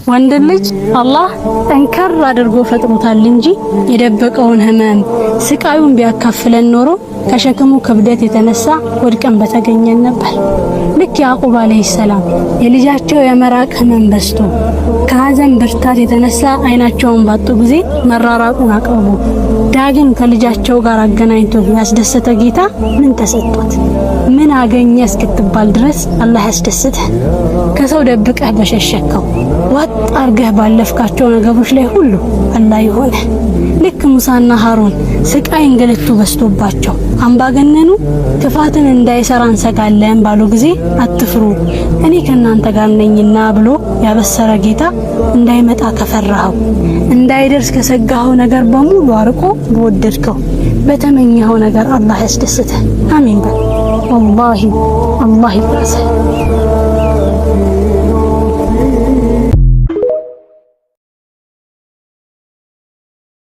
ወንድ ልጅ አላህ ጠንከር አድርጎ ፈጥሮታል እንጂ የደበቀውን ህመም ስቃዩን ቢያካፍለን ኖሮ ከሸክሙ ክብደት የተነሳ ወድቀን በተገኘን ነበር። ልክ ያዕቁብ አለይሂ ሰላም የልጃቸው የመራቅ ህመም በስቶ ከሀዘን ብርታት የተነሳ አይናቸውን ባጡ ጊዜ መራራቁን አቅርቦ ዳግም ከልጃቸው ጋር አገናኝቶ ያስደሰተ ጌታ ምን ተሰጥቶት ምን አገኘ እስክትባል ድረስ አላህ ያስደስተህ። ከሰው ደብቀህ በሸሸከው ወጥ አርገህ ባለፍካቸው ነገሮች ላይ ሁሉ አላህ ይሆነ። ልክ ሙሳና ሃሩን ስቃይ እንግልቱ በስቶባቸው አምባገነኑ ክፋትን እንዳይሰራ እንሰጋለን ባሉ ጊዜ አትፍሩ እኔ ከናንተ ጋር ነኝና ብሎ ያበሰረ ጌታ እንዳይመጣ ከፈራኸው እንዳይደርስ ከሰጋኸው ነገር በሙሉ አርቆ በወደድከው በተመኘኸው ነገር አላህ ያስደስተህ። አሚን በል። ወላሂ አላህ ይባርክ።